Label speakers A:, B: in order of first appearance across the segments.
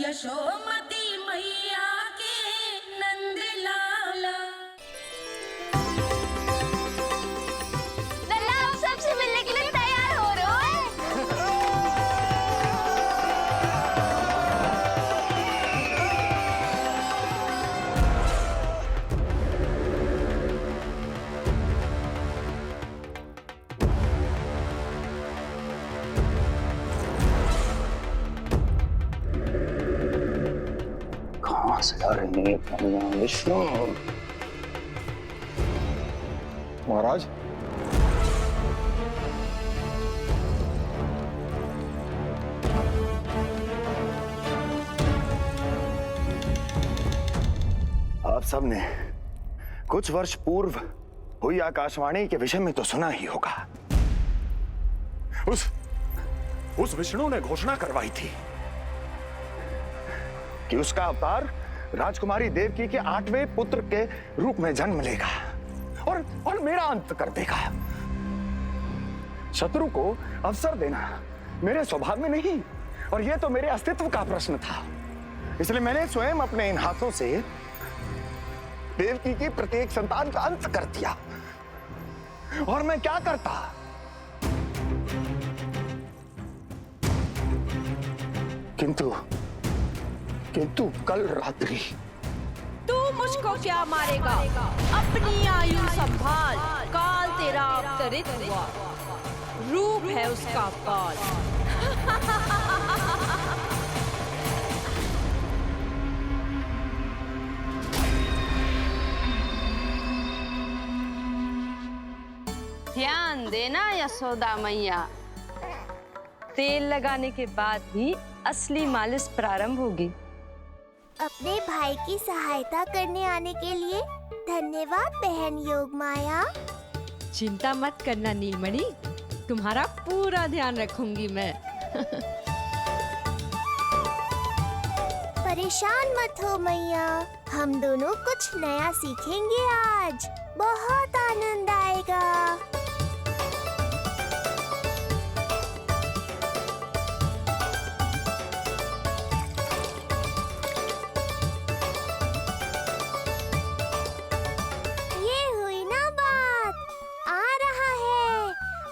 A: यशोमती मैया के नंद लाला।
B: लल्ला आप सबसे मिलने के लिए तैयार हो रहे हो?
C: कहाँ से आ रही है भगवान विष्णु? महाराज, आप सबने कुछ वर्ष पूर्व हुई आकाशवाणी के विषय में तो सुना ही होगा। उस विष्णु ने घोषणा करवाई थी कि उसका अवतार राजकुमारी देवकी के 8वें पुत्र के रूप में जन्म लेगा और मेरा अंत कर देगा। शत्रु को अवसर देना मेरे स्वभाव में नहीं, और यह तो मेरे अस्तित्व का प्रश्न था। इसलिए मैंने स्वयं अपने इन हाथों से देवकी की प्रत्येक संतान का अंत कर दिया। और मैं क्या करता? किंतु कल रात्रि
D: तू मुझको क्या मारेगा? अपनी आयु संभाल, काल तेरा अवतरित हुआ, रूप है उसका काल।
E: ध्यान देना यशोदा मैया, तेल लगाने के बाद ही असली मालिश प्रारंभ होगी।
B: अपने भाई की सहायता करने आने के लिए धन्यवाद बहन योगमाया।
D: चिंता मत करना नीलमणि, तुम्हारा पूरा ध्यान रखूंगी मैं।
B: परेशान मत हो मैया, हम दोनों कुछ नया सीखेंगे आज। बहुत आनंद आएगा। ये हुई ना बात, आ रहा है,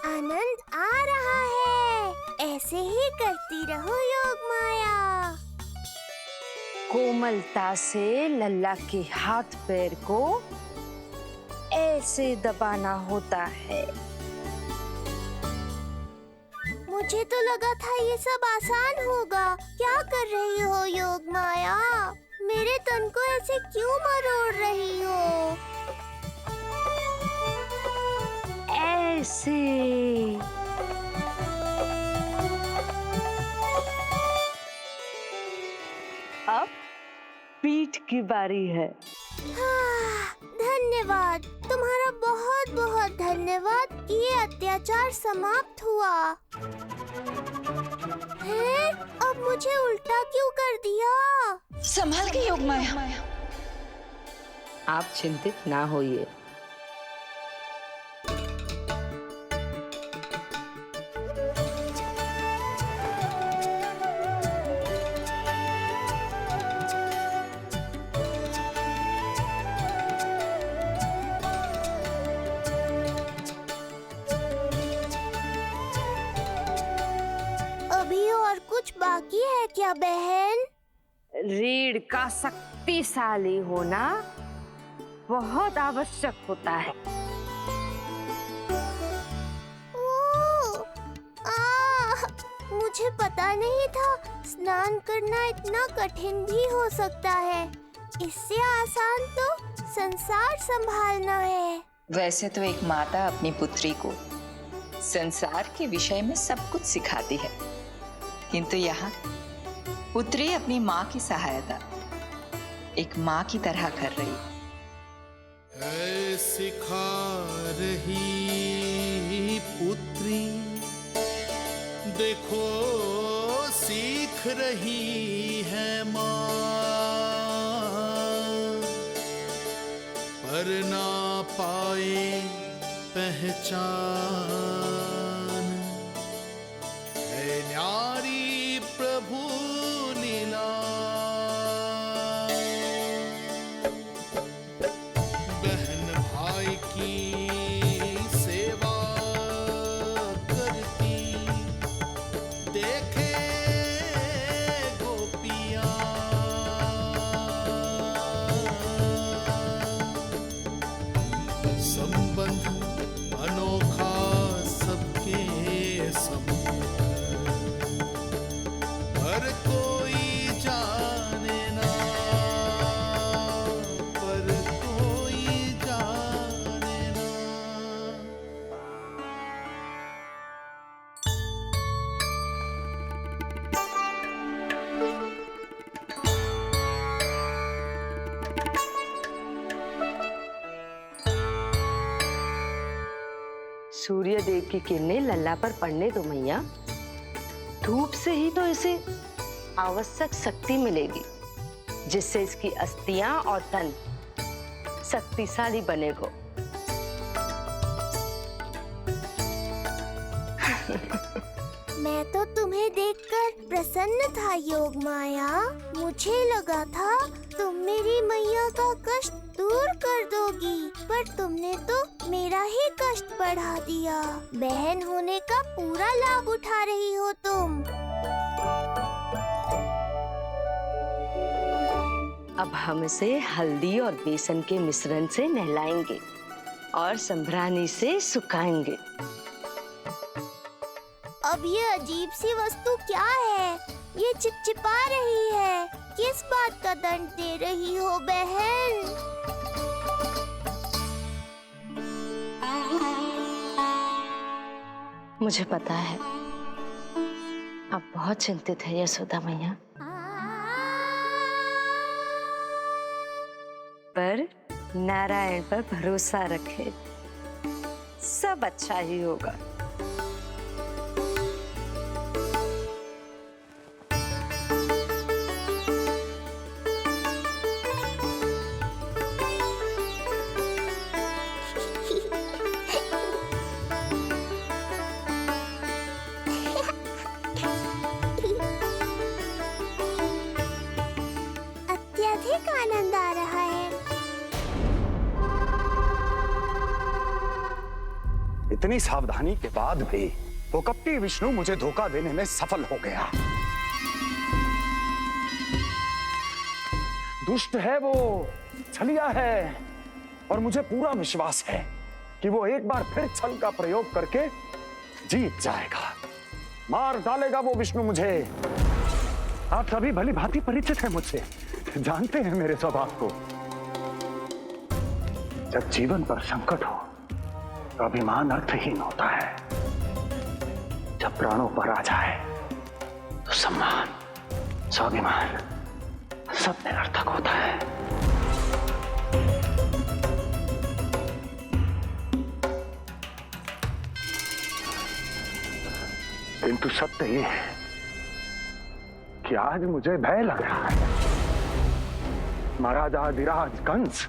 B: आनंद आ रहा है। ऐसे ही करती रहो योगमाया।
E: कोमलता से लल्ला के हाथ पैर को ऐसे दबाना होता है।
B: मुझे तो लगा था ये सब आसान होगा। क्या कर रही हो योगमाया? मेरे तन को ऐसे क्यों मरोड़ रही हो?
E: ऐसे अब पीठ की बारी है।
B: धन्यवाद, तुम्हारा बहुत बहुत धन्यवाद। ये अत्याचार समाप्त हुआ है। अब मुझे उल्टा क्यों कर दिया?
A: संभाल के योगमाया।
E: आप चिंतित ना होइए।
B: अभी और कुछ बाकी है क्या बहन?
E: रीढ़ का शक्तिशाली होना बहुत आवश्यक होता है।
B: मुझे पता नहीं था स्नान करना इतना कठिन भी हो सकता है। इससे आसान तो संसार संभालना है।
F: वैसे तो एक माता अपनी पुत्री को संसार के विषय में सब कुछ सिखाती है, किंतु यहाँ पुत्री अपनी माँ की सहायता एक माँ की तरह कर रही
G: है। सिखा रही पुत्री, देखो सीख रही है माँ, पर ना पाए पहचान है न्यारी प्रभु लीला।
E: सूर्य देव की किरणें लल्ला पर पड़ने दो मैया। धूप से ही तो इसे आवश्यक शक्ति मिलेगी, जिससे इसकी अस्थियां और तन शक्तिशाली बनेगा।
B: मैं तो तुम्हें देखकर प्रसन्न था योग माया। मुझे लगा था तुम मेरी मैया का कष्ट दूर कर दोगी, पर तुमने तो मेरा ही कष्ट बढ़ा दिया। बहन होने का पूरा लाभ उठा रही हो तुम।
E: अब हम इसे हल्दी और बेसन के मिश्रण से नहलाएंगे और संभरानी से सुखाएंगे।
B: अब ये अजीब सी वस्तु क्या है? ये चिपचिपा रही है। किस बात का दंड दे रही हो बहन?
E: मुझे पता है आप बहुत चिंतित है यशोदा मैया, पर नारायण पर भरोसा रखे, सब अच्छा ही होगा।
B: अत्यधिक आनंद आ रहा है।
C: इतनी सावधानी के बाद भी वो कपटी विष्णु मुझे धोखा देने में सफल हो गया। दुष्ट है वो, छलिया है, और मुझे पूरा विश्वास है कि वो एक बार फिर छल का प्रयोग करके जीत जाएगा। मार डालेगा वो विष्णु मुझे। आप सभी भली भांति परिचित हैं मुझसे, जानते हैं मेरे स्वभाव को। जब जीवन पर संकट हो तो अभिमान अर्थहीन होता है, जब प्राणों पर आ जाए तो सम्मान, स्वाभिमान सब निरर्थक होता है। किंतु सत्य ये है कि आज मुझे भय लग रहा है। महाराजाधिराज कंस,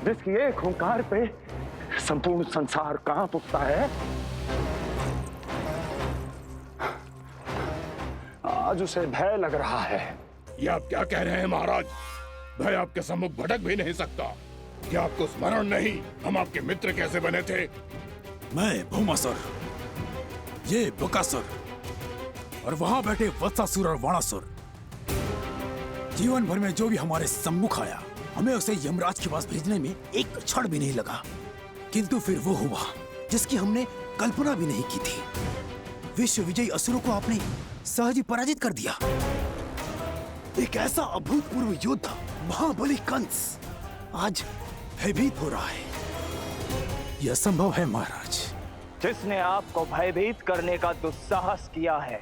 C: जिसकी एक हुंकार पे संपूर्ण संसार कांप उठता है, आज उसे भय लग रहा है।
H: ये आप क्या कह रहे हैं महाराज? भय आपके सम्मुख भटक भी नहीं सकता। क्या आपको स्मरण नहीं हम आपके मित्र कैसे बने थे?
I: मैं भौमासुर, ये बकासुर, और वहां बैठे वत्सासुर और वाणासुर। जीवन भर में जो भी हमारे सम्मुख आया, हमें उसे यमराज के पास भेजने में एक क्षण भी नहीं लगा। किंतु फिर वो हुआ जिसकी हमने कल्पना भी नहीं की थी। विश्व विजयी असुरों को आपने सहज ही पराजित कर दिया। एक ऐसा अभूतपूर्व योद्धा महाबली कंस आज भयभीत हो रहा है। यह संभव है महाराज।
J: जिसने आपको भयभीत करने का दुस्साहस किया है,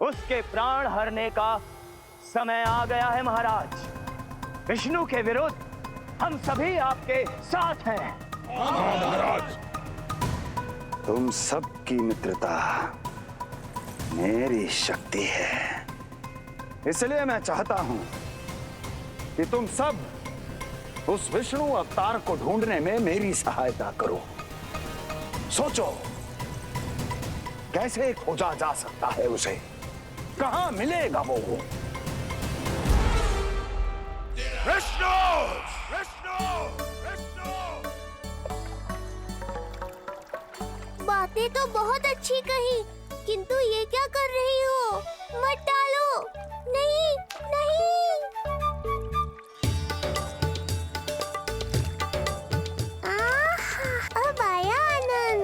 J: उसके प्राण हरने का समय आ गया है महाराज। विष्णु के विरुद्ध हम सभी आपके साथ हैं।
H: हाँ महाराज।
C: तुम सबकी मित्रता मेरी शक्ति है, इसलिए मैं चाहता हूं कि तुम सब उस विष्णु अवतार को ढूंढने में मेरी सहायता करो। सोचो कैसे खोजा जा सकता है उसे, कहां मिलेगा वो?
H: विष्णु! विष्णु! विष्णु!
B: बातें तो बहुत अच्छी कही, किंतु ये क्या कर रही हो? मत डालो। नहीं, नहीं। अब आया आनंद।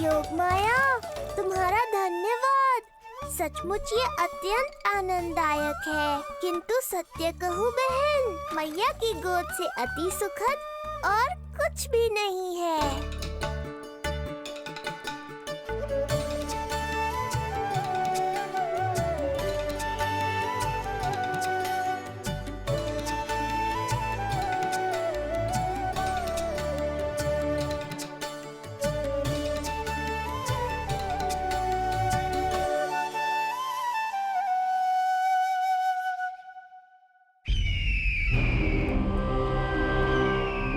B: योग माया, तुम्हारा धन्यवाद। सचमुच ये अत्यंत आनंददायक है। किंतु सत्य कहूँ बहन, मैया की गोद से अति सुखद और कुछ भी नहीं है।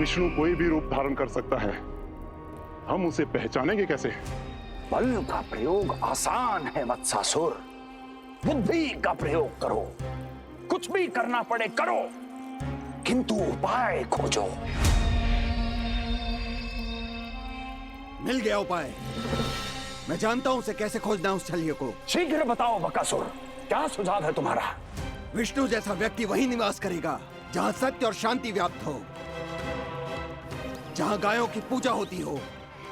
K: विष्णु कोई भी रूप धारण कर सकता है, हम उसे पहचानेंगे कैसे?
C: बल का प्रयोग आसान है वत्सासुर, बुद्धि का प्रयोग करो। कुछ भी करना पड़े करो, किंतु उपाय खोजो।
L: मिल गया उपाय। मैं जानता हूं उसे कैसे खोजना है, उस छलिए को।
C: शीघ्र बताओ बकासुर, क्या सुझाव है तुम्हारा?
L: विष्णु जैसा व्यक्ति वही निवास करेगा जहां सत्य और शांति व्याप्त हो, जहां गायों की पूजा होती हो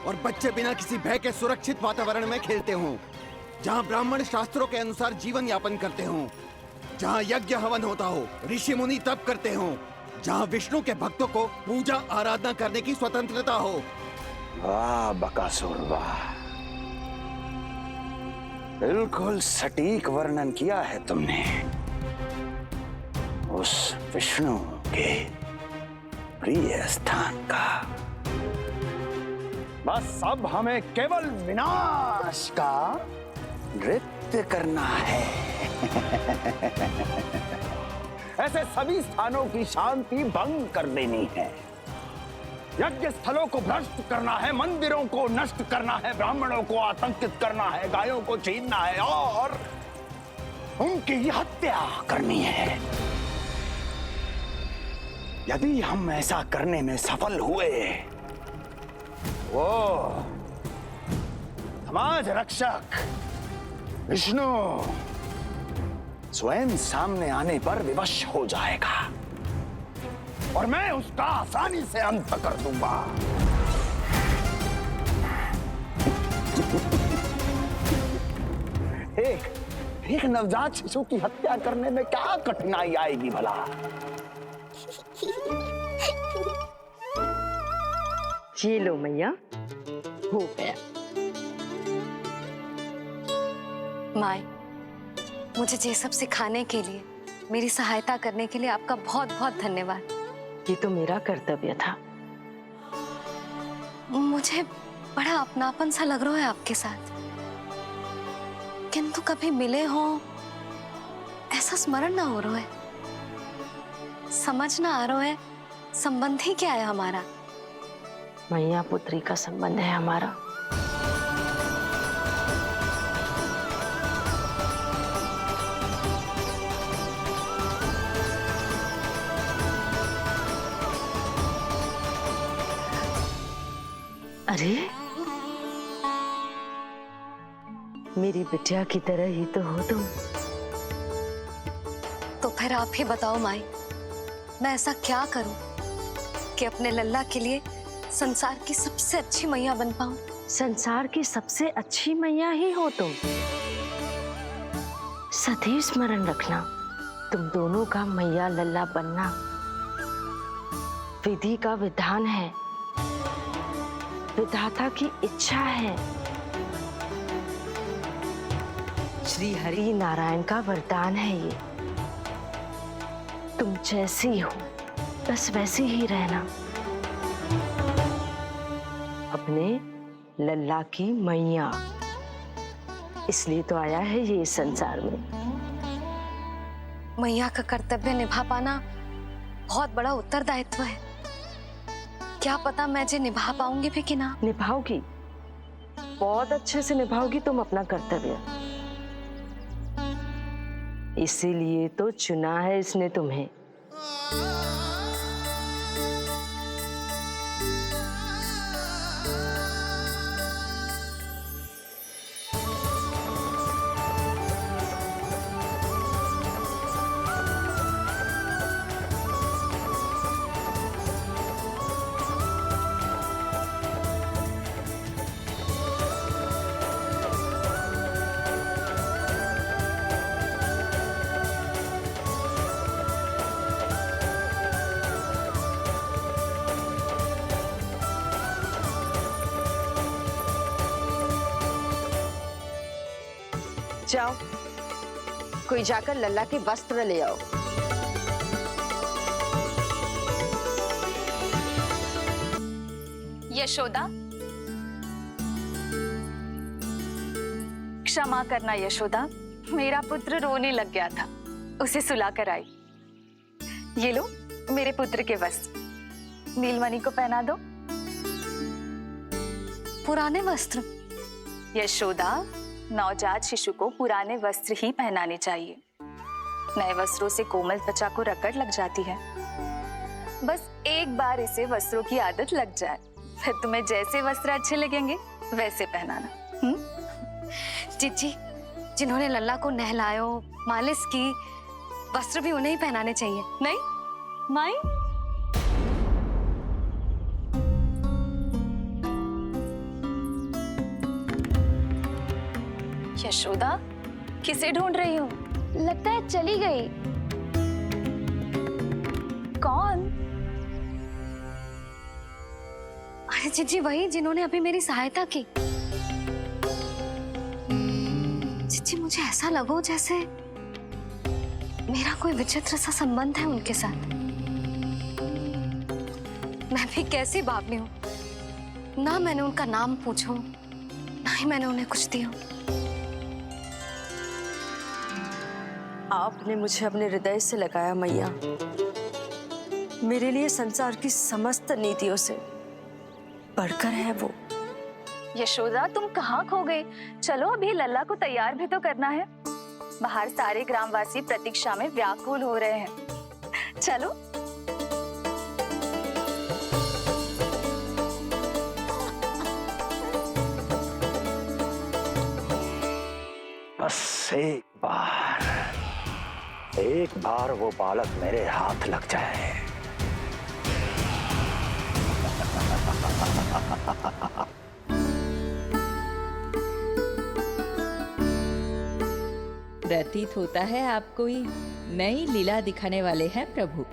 L: और बच्चे बिना किसी भय के सुरक्षित वातावरण में खेलते हों, जहां ब्राह्मण शास्त्रों के अनुसार जीवन यापन करते हों, जहां यज्ञ हवन होता हो, ऋषि मुनि तप करते हों, जहां विष्णु के भक्तों को पूजा आराधना करने की स्वतंत्रता हो।
C: वाह बकासुर वाह, बिल्कुल सटीक वर्णन किया है तुमने उस विष्णु के प्रिय स्थान का। बस अब हमें केवल विनाश का नृत्य करना है। ऐसे सभी स्थानों की शांति भंग कर देनी है, यज्ञ स्थलों को भ्रष्ट करना है, मंदिरों को नष्ट करना है, ब्राह्मणों को आतंकित करना है, गायों को छीनना है और उनकी हत्या करनी है। यदि हम ऐसा करने में सफल हुए, वो समाज रक्षक विष्णु स्वयं सामने आने पर विवश हो जाएगा और मैं उसका आसानी से अंत कर दूंगा। एक नवजात शिशु की हत्या करने में क्या कठिनाई आएगी भला?
E: ये लो मैया, हो गया।
M: माय, मुझे ये सब सिखाने के लिए, मेरी सहायता करने के लिए आपका बहुत बहुत धन्यवाद।
E: ये तो मेरा कर्तव्य था।
M: मुझे बड़ा अपनापन सा लग रहा है आपके साथ, किंतु कभी मिले हो ऐसा स्मरण ना हो रहा है, समझ ना आ रहा है संबंध ही क्या है हमारा।
E: मैया पुत्री का संबंध है हमारा। अरे मेरी बिटिया की तरह ही तो हो तुम।
M: तो फिर आप ही बताओ माई, मैं ऐसा क्या करूं कि अपने लल्ला के लिए संसार की सबसे अच्छी मैया बन पाऊं?
E: संसार की सबसे अच्छी मैया ही हो तुम। सदैव स्मरण रखना, तुम दोनों का मैया लल्ला बनना विधि का विधान है, विधाता की इच्छा है, श्री हरि नारायण का वरदान है ये। तुम जैसी हो बस वैसी ही रहना, अपने लल्ला की मैया। इसलिए तो आया है ये इस संसार में।
M: मैया का कर्तव्य निभा पाना बहुत बड़ा उत्तरदायित्व है। क्या पता मैं जे निभा पाऊंगी भी कि ना।
E: निभाओगी, बहुत अच्छे से निभाओगी तुम अपना कर्तव्य। इसीलिए तो चुना है इसने तुम्हें। जाओ, कोई जाकर लल्ला के वस्त्र ले आओ।
M: यशोदा, क्षमा करना यशोदा, मेरा पुत्र रोने लग गया था, उसे सुला कर आई। ये लो मेरे पुत्र के वस्त्र। नीलमणि को पहना दो। पुराने वस्त्र? यशोदा, नवजात शिशु को पुराने वस्त्र ही पहनाने चाहिए। नए वस्त्रों से कोमल त्वचा को रगड़ लग जाती है। बस एक बार इसे वस्त्रों की आदत लग जाए, फिर तुम्हें जैसे वस्त्र अच्छे लगेंगे वैसे पहनाना। जीजी, जिन्होंने लल्ला को नहलायो, मालिश की, वस्त्र भी उन्हें ही पहनाने चाहिए, नहीं माई? यशोदा, किसे ढूंढ रही हो? लगता है चली गई। कौन? अरे जीजी, वही जिन्होंने अभी मेरी सहायता की। जीजी, मुझे ऐसा लगो जैसे मेरा कोई विचित्र सा संबंध है उनके साथ। मैं भी कैसी बावली हूँ, ना मैंने उनका नाम पूछो, ना ही मैंने उन्हें कुछ दिया।
E: आपने मुझे अपने हृदय से लगाया मैया। मेरे लिए संसार की समस्त नीतियों से बढ़कर है वो।
M: यशोदा, तुम कहाँ खो गई? चलो, अभी लल्ला को तैयार भी तो करना है। बाहर सारे ग्रामवासी प्रतीक्षा में व्याकुल हो रहे हैं। चलो।
C: बस एक बार वो बालक मेरे हाथ लग जाए।
F: प्रतीत होता है आप कोई नई लीला दिखाने वाले हैं प्रभु।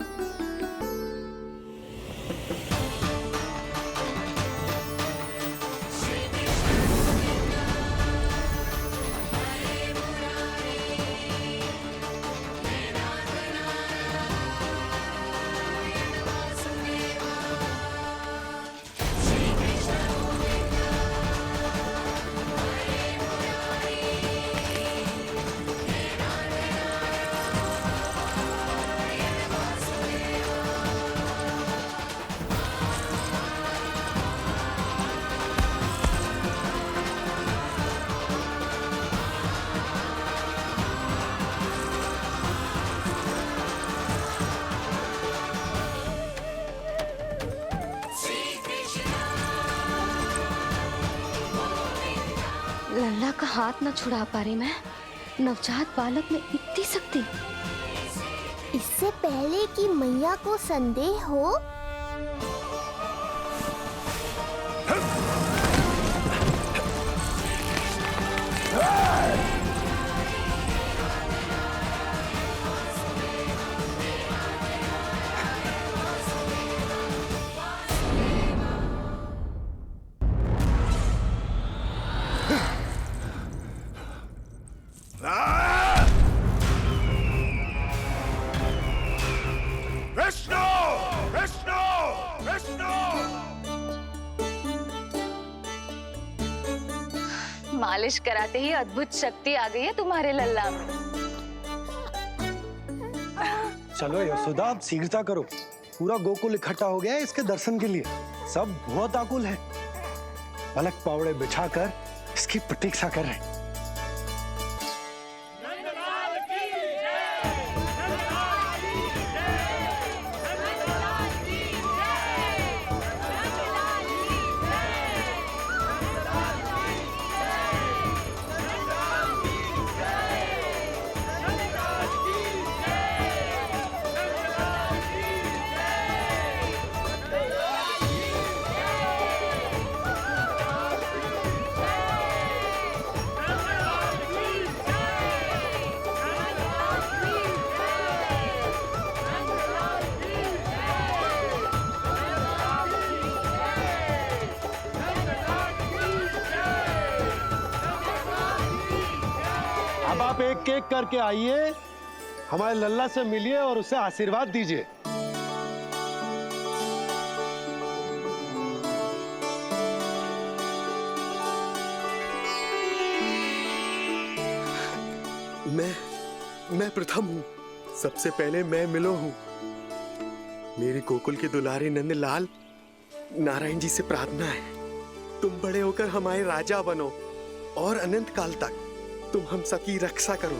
M: लल्ला का हाथ न छुड़ा पा रही मैं। नवजात बालक में इतनी शक्ति।
B: इससे पहले कि मैया को संदेह हो,
M: मालिश कराते ही अद्भुत शक्ति आ गई है तुम्हारे लल्ला में।
N: चलो यशोदा, आप शीघ्रता करो। पूरा गोकुल इकट्ठा हो गया है इसके दर्शन के लिए। सब बहुत आकुल है। पलक पावड़े बिछाकर इसकी प्रतीक्षा कर रहे हैं। अब आप एक एक करके आइए, हमारे लल्ला से मिलिए और उसे आशीर्वाद दीजिए।
O: मैं प्रथम हूँ। सबसे पहले मैं मिलो हूँ। मेरी गोकुल के दुलारे नंद लाल, नारायण जी से प्रार्थना है, तुम बड़े होकर हमारे राजा बनो और अनंत काल तक तुम हम सबकी रक्षा करो।